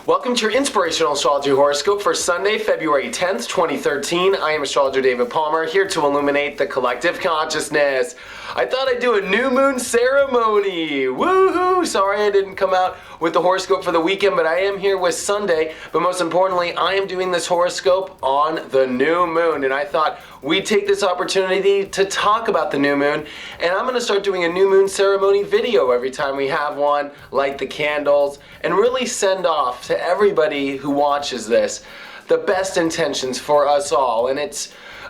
Welcome to your inspirational astrology horoscope for Sunday, February 10th, 2013. I am astrologer David Palmer, here to illuminate the collective consciousness. I thought I'd do a new moon ceremony. Woohoo! Sorry I didn't come out with the horoscope for the weekend, but I am here with Sunday. But most importantly, I am doing this horoscope on the new moon. And I thought we'd take this opportunity to talk about the new moon. And I'm going to start doing a new moon ceremony video every time we have one, light the candles, and really send off to everybody who watches this the best intentions for us all. And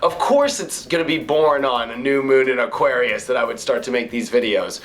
of course it's going to be born on a new moon in Aquarius that I would start to make these videos.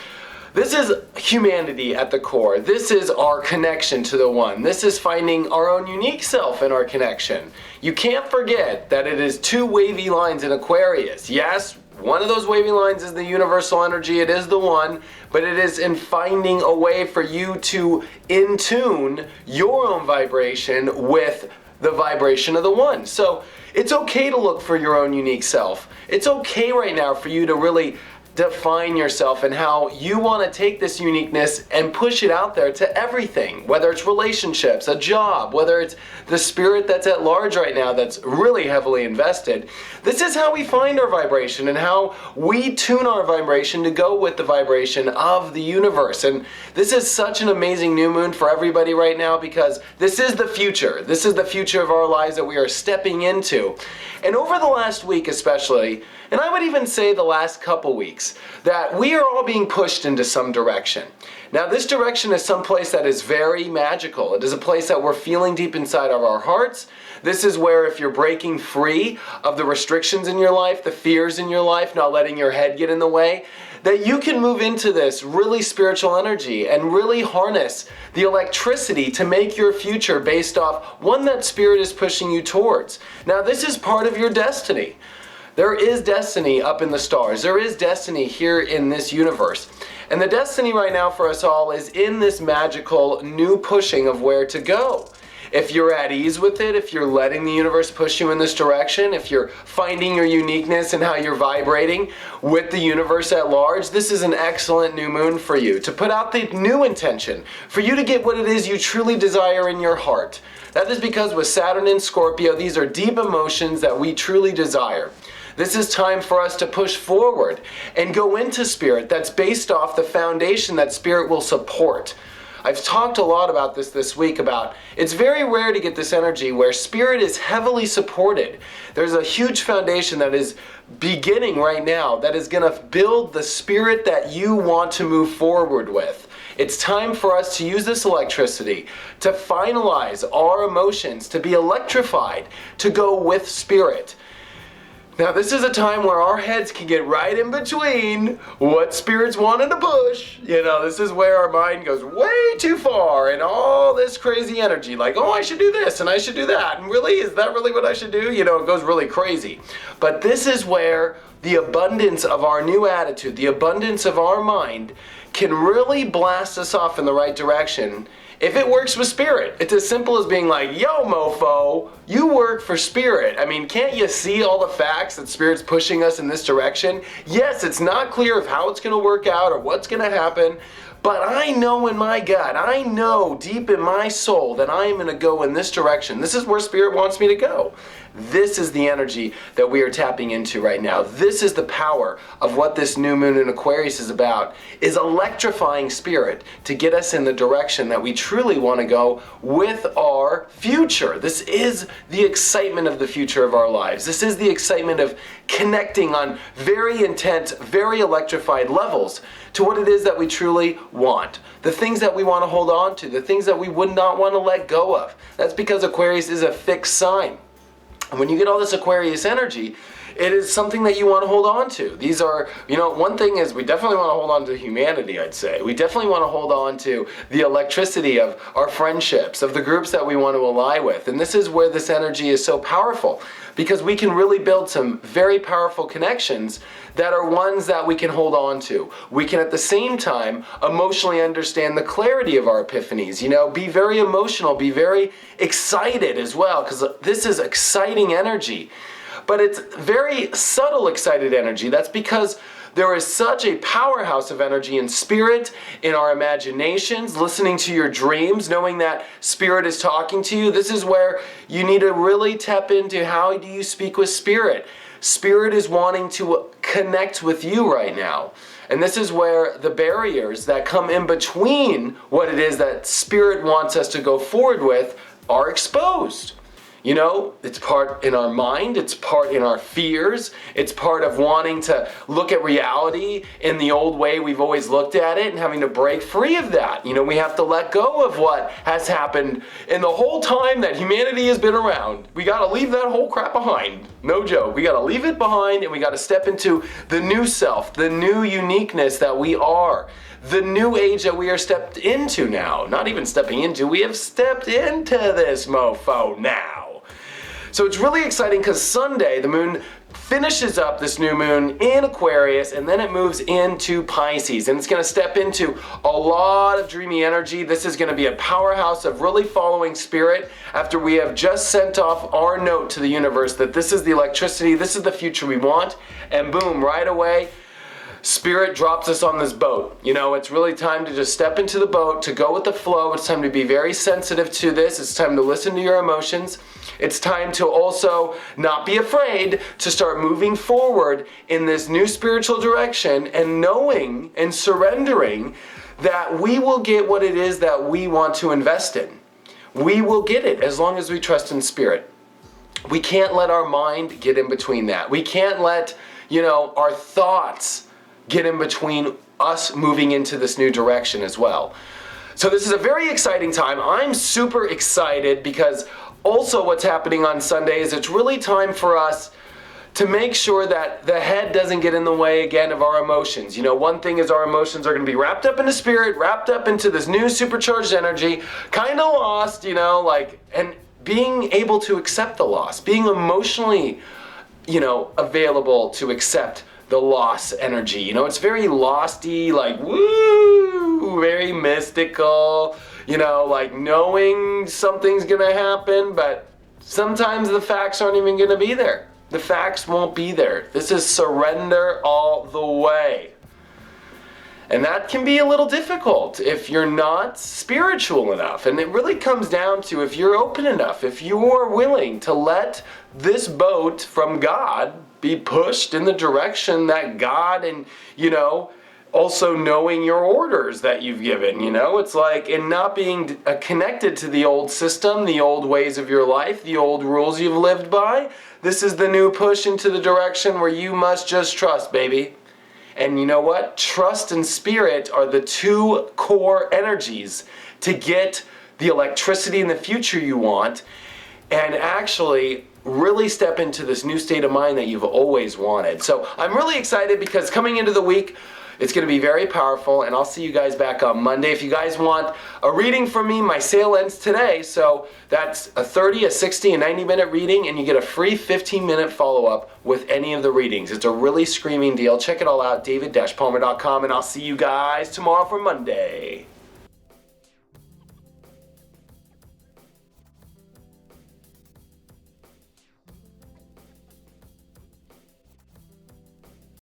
This is humanity at the core. This is our connection to the one. This is finding our own unique self in our connection. You can't forget that it is two wavy lines in Aquarius. Yes, one of those wavy lines is the universal energy. It is the one, but it is in finding a way for you to in tune your own vibration with the vibration of the one. So it's okay to look for your own unique self. It's okay right now for you to really define yourself and how you want to take this uniqueness and push it out there to everything, whether it's relationships, a job, whether it's the spirit that's at large right now that's really heavily invested. This is how we find our vibration and how we tune our vibration to go with the vibration of the universe. And this is such an amazing new moon for everybody right now because this is the future. This is the future of our lives that we are stepping into. And over the last week especially, and I would even say the last couple weeks, that we are all being pushed into some direction. Now this direction is someplace that is very magical. It is a place that we're feeling deep inside of our hearts. This is where if you're breaking free of the restrictions in your life, the fears in your life, not letting your head get in the way, that you can move into this really spiritual energy and really harness the electricity to make your future based off one that spirit is pushing you towards. Now this is part of your destiny. There is destiny up in the stars. There is destiny here in this universe. And the destiny right now for us all is in this magical new pushing of where to go. If you're at ease with it, if you're letting the universe push you in this direction, if you're finding your uniqueness and how you're vibrating with the universe at large, this is an excellent new moon for you to put out the new intention, for you to get what it is you truly desire in your heart. That is because with Saturn and Scorpio, these are deep emotions that we truly desire. This is time for us to push forward and go into spirit that's based off the foundation that spirit will support. I've talked a lot about this week about it's very rare to get this energy where spirit is heavily supported. There's a huge foundation that is beginning right now that is going to build the spirit that you want to move forward with. It's time for us to use this electricity to finalize our emotions, to be electrified, to go with spirit. Now this is a time where our heads can get right in between what spirits wanted to push. You know, this is where our mind goes way too far and all this crazy energy like, oh, I should do this and I should do that. And really, is that really what I should do? You know, it goes really crazy. But this is where the abundance of our new attitude, the abundance of our mind can really blast us off in the right direction. If it works with spirit, it's as simple as being like, yo mofo, you work for spirit. I mean, can't you see all the facts that spirit's pushing us in this direction? Yes, it's not clear of how it's going to work out or what's going to happen, but I know in my gut, I know deep in my soul that I am going to go in this direction. This is where spirit wants me to go. This is the energy that we are tapping into right now. This is the power of what this new moon in Aquarius is about, is electrifying spirit to get us in the direction that we truly want to go with our future. This is the excitement of the future of our lives. This is the excitement of connecting on very intense, very electrified levels to what it is that we truly want. The things that we want to hold on to, the things that we would not want to let go of. That's because Aquarius is a fixed sign. And when you get all this Aquarius energy, it is something that you want to hold on to. These are, you know, one thing is we definitely want to hold on to humanity, I'd say. We definitely want to hold on to the electricity of our friendships, of the groups that we want to ally with. And this is where this energy is so powerful because we can really build some very powerful connections that are ones that we can hold on to. We can at the same time emotionally understand the clarity of our epiphanies, you know, be very emotional, be very excited as well, because this is exciting energy. But it's very subtle excited energy. That's because there is such a powerhouse of energy in spirit, in our imaginations, listening to your dreams, knowing that spirit is talking to you. This is where you need to really tap into how do you speak with spirit. Spirit is wanting to connect with you right now. And this is where the barriers that come in between what it is that spirit wants us to go forward with are exposed. You know, it's part in our mind, it's part in our fears, it's part of wanting to look at reality in the old way we've always looked at it and having to break free of that. You know, we have to let go of what has happened in the whole time that humanity has been around. We got to leave that whole crap behind. No joke. We got to leave it behind and we got to step into the new self, the new uniqueness that we are. The new age that we are stepped into now. Not even stepping into, we have stepped into this mofo now. So it's really exciting because Sunday, the moon finishes up this new moon in Aquarius and then it moves into Pisces. And it's going to step into a lot of dreamy energy. This is going to be a powerhouse of really following spirit after we have just sent off our note to the universe that this is the electricity, this is the future we want. And boom, right away, Spirit drops us on this boat. You know, it's really time to just step into the boat, to go with the flow. It's time to be very sensitive to this. It's time to listen to your emotions. It's time to also not be afraid to start moving forward in this new spiritual direction and knowing and surrendering that we will get what it is that we want to invest in. We will get it as long as we trust in spirit. We can't let our mind get in between that. We can't let, our thoughts get in between us moving into this new direction as well. So this is a very exciting time. I'm super excited because also what's happening on Sunday is it's really time for us to make sure that the head doesn't get in the way again of our emotions. One thing is our emotions are going to be wrapped up into spirit, wrapped up into this new supercharged energy, kind of lost, and being able to accept the loss, being emotionally, available to accept the loss energy. It's very losty, woo, very mystical, knowing something's gonna happen, but sometimes the facts aren't even gonna be there. The facts won't be there. This is surrender all the way. And that can be a little difficult if you're not spiritual enough. And it really comes down to if you're open enough, if you are willing to let this boat from God be pushed in the direction that God and, also knowing your orders that you've given, it's like, and not being connected to the old system, the old ways of your life, the old rules you've lived by. This is the new push into the direction where you must just trust, baby. And you know what? Trust and spirit are the two core energies to get the electricity in the future you want and actually really step into this new state of mind that you've always wanted. So I'm really excited because coming into the week, it's going to be very powerful, and I'll see you guys back on Monday. If you guys want a reading from me, my sale ends today, so that's a 30, a 60, a 90-minute reading, and you get a free 15-minute follow-up with any of the readings. It's a really screaming deal. Check it all out, david-palmer.com, and I'll see you guys tomorrow for Monday.